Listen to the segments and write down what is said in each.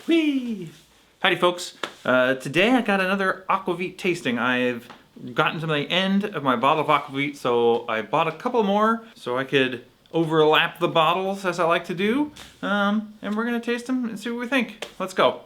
Whee! Howdy folks. Today I got another Aquavit tasting. I've gotten to the end of my bottle of Aquavit, so I bought a couple more so I could overlap the bottles as I like to do. And we're gonna taste them and see what we think. Let's go.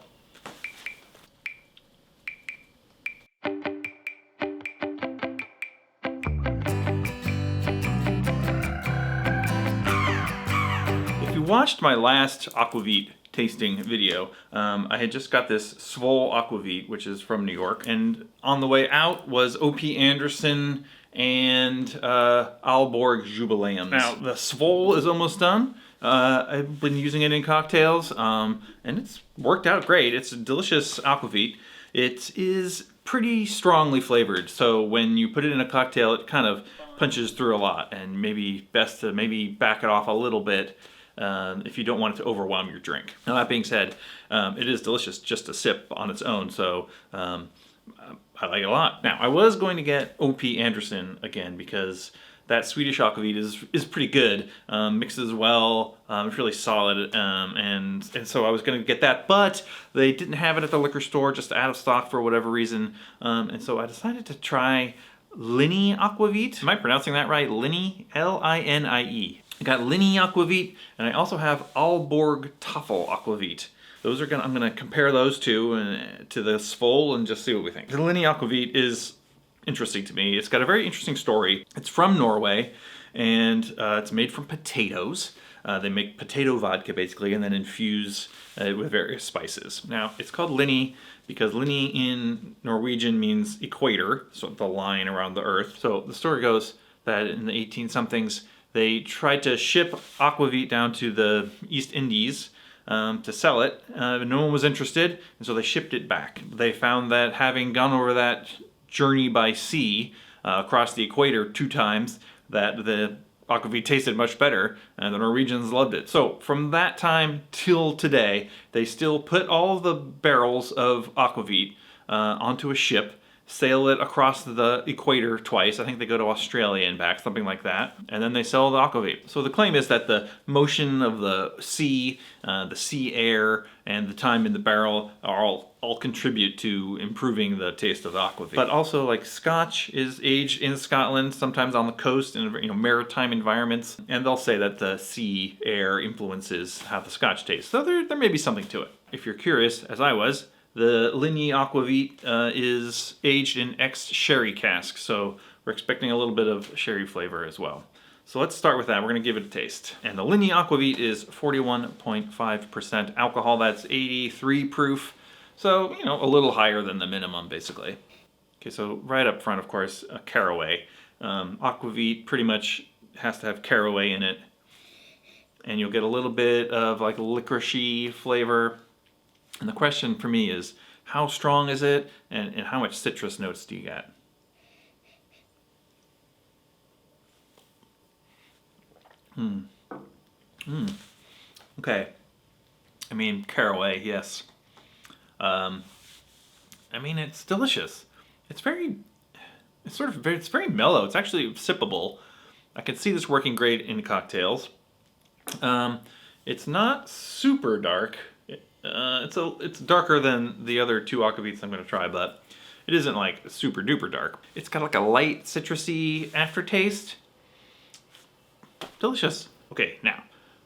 If you watched my last Aquavit tasting video, I had just got this Svol Aquavit, which is from New York, and on the way out was O.P. Anderson and Aalborg Jubileums. Now the Svol is almost done. I've been using it in cocktails, and it's worked out great. It's a delicious Aquavit. It is pretty strongly flavored, so when you put it in a cocktail, it kind of punches through a lot, and maybe best to maybe back it off a little bit if you don't want it to overwhelm your drink. Now that being said, it is delicious just to sip on its own, so I like it a lot. Now I was going to get O.P. Anderson again because that Swedish Aquavit is pretty good, mixes well, it's really solid, and so I was going to get that, but they didn't have it at the liquor store, just out of stock for whatever reason, and so I decided to try Linnie Aquavit. Am I pronouncing that right? Linnie, L-I-N-I-E. I got Linnie Aquavit, and I also have Aalborg Toffel Aquavit. Those are I'm gonna compare those two to the Svol and just see what we think. The Linnie Aquavit is interesting to me. It's got a very interesting story. It's from Norway, and it's made from potatoes. They make potato vodka basically, and then infuse it with various spices. Now it's called Linnie because Linnie in Norwegian means equator, so the line around the earth. So the story goes that in the 18-somethings, they tried to ship Aquavit down to the East Indies to sell it. No one was interested, and so they shipped it back. They found that having gone over that journey by sea across the equator 2 times, that the Aquavit tasted much better, and the Norwegians loved it. So from that time till today, they still put all the barrels of Aquavit onto a ship, sail it across the equator twice. I think they go to Australia and back, something like that. And then they sell the Aquavit. So the claim is that the motion of the sea air, and the time in the barrel are all contribute to improving the taste of the Aquavit. But also, like, Scotch is aged in Scotland, sometimes on the coast in maritime environments, and they'll say that the sea air influences how the Scotch tastes. So there may be something to it. If you're curious, as I was, the Linnie Aquavit is aged in ex-sherry casks, so we're expecting a little bit of sherry flavor as well. So let's start with that. We're going to give it a taste. And the Linnie Aquavit is 41.5% alcohol. That's 83 proof, so, a little higher than the minimum, basically. Okay, so right up front, of course, caraway. Aquavit pretty much has to have caraway in it, and you'll get a little bit of like licoricey flavor. And the question for me is, how strong is it, and how much citrus notes do you get? Okay. I mean, caraway, yes. It's delicious. It's very mellow. It's actually sippable. I can see this working great in cocktails. It's not super dark. It's darker than the other 2 Aquavits I'm going to try, but it isn't like super duper dark. It's got like a light citrusy aftertaste. Delicious. Okay, now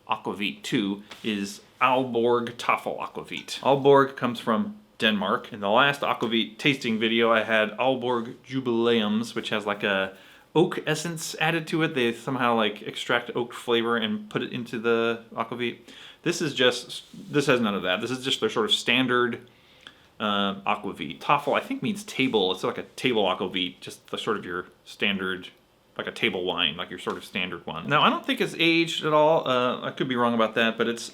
Aquavit 2 is Aalborg Toffel Aquavit. Aalborg comes from Denmark. In the last Aquavit tasting video, I had Aalborg Jubileums, which has like a oak essence added to it. They somehow like extract oak flavor and put it into the Aquavit. This has none of that. This is just their sort of standard Aquavit. Toffel, I think, means table. It's like a table Aquavit, just the sort of your standard, like a table wine, like your sort of standard one. Now, I don't think it's aged at all. I could be wrong about that, but it's,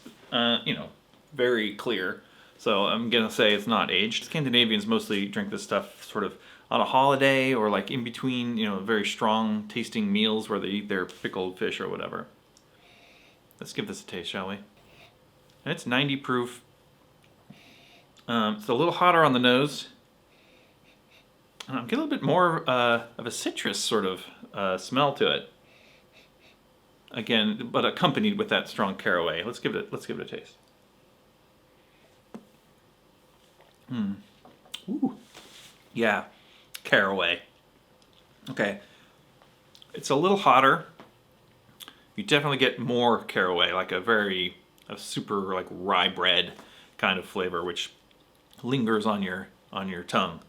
very clear. So I'm gonna say it's not aged. Scandinavians mostly drink this stuff sort of on a holiday or like in between, very strong tasting meals where they eat their pickled fish or whatever. Let's give this a taste, shall we? And it's 90 proof. It's a little hotter on the nose. And I'm getting a little bit more of a citrus sort of smell to it. Again, but accompanied with that strong caraway. Let's give it a taste. Ooh. Yeah, caraway. Okay, it's a little hotter. You definitely get more caraway, like a super like rye bread kind of flavor, which lingers on your tongue.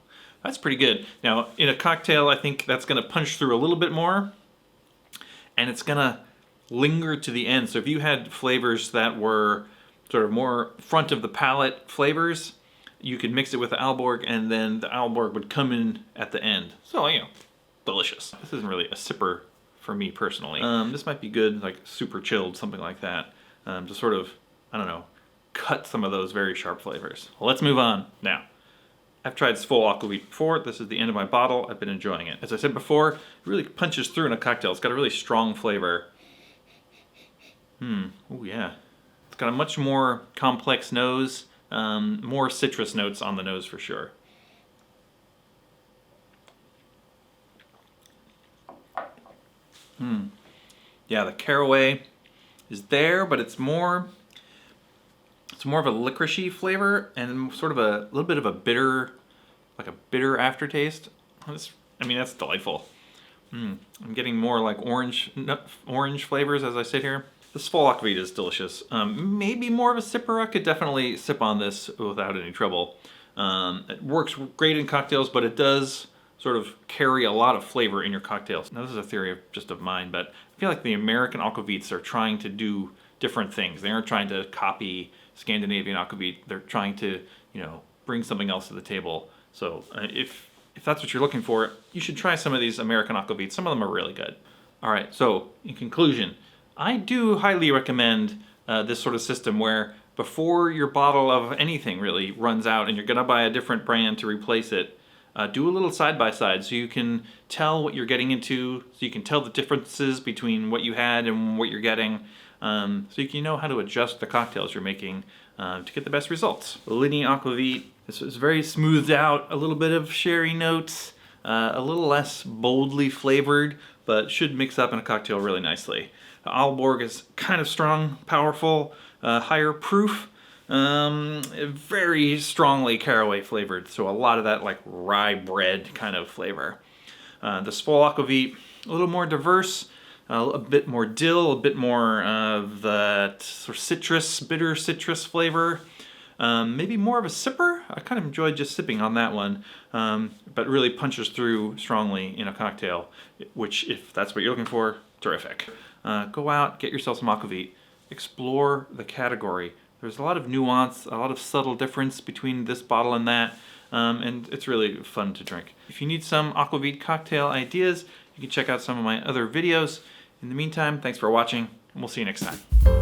That's pretty good. Now, in a cocktail, I think that's gonna punch through a little bit more, and it's gonna linger to the end. So if you had flavors that were sort of more front of the palate flavors, you could mix it with the Aalborg, and then the Aalborg would come in at the end. So, you know, delicious. This isn't really a sipper for me personally. This might be good, like super chilled, something like that. To sort of, I don't know, cut some of those very sharp flavors. Well, let's move on. Now, I've tried Svol Aquavit before. This is the end of my bottle. I've been enjoying it. As I said before, it really punches through in a cocktail. It's got a really strong flavor. Oh yeah. It's got a much more complex nose, more citrus notes on the nose for sure. Yeah, the caraway is there, but it's more of a licoricey flavor and sort of a little bit of a bitter, like a bitter aftertaste. I mean, that's delightful. I'm getting more like orange flavors as I sit here. This Svol Aquavit is delicious. Maybe more of a sipper. I could definitely sip on this without any trouble. It works great in cocktails, but it does sort of carry a lot of flavor in your cocktails. Now, this is a theory of mine, but I feel like the American aquavits are trying to do different things. They aren't trying to copy Scandinavian aquavit. They're trying to, you know, bring something else to the table. So if that's what you're looking for, you should try some of these American aquavits. Some of them are really good. All right, so in conclusion, I do highly recommend this sort of system where before your bottle of anything really runs out and you're gonna buy a different brand to replace it, do a little side-by-side so you can tell what you're getting into, so you can tell the differences between what you had and what you're getting, so you can know how to adjust the cocktails you're making to get the best results. Linny Aquavit, this is very smoothed out, a little bit of sherry notes, a little less boldly flavored, but should mix up in a cocktail really nicely. Aalborg is kind of strong, powerful, higher proof, very strongly caraway flavored, so a lot of that like rye bread kind of flavor. The Svol Aquavit, a little more diverse, a bit more dill, a bit more of that sort of citrus, bitter citrus flavor. Maybe more of a sipper. I kind of enjoyed just sipping on that one, but really punches through strongly in a cocktail, which if that's what you're looking for, terrific. Go out, get yourself some Aquavit, explore the category. There's a lot of nuance, a lot of subtle difference between this bottle and that, and it's really fun to drink. If you need some Aquavit cocktail ideas, you can check out some of my other videos. In the meantime, thanks for watching, and we'll see you next time.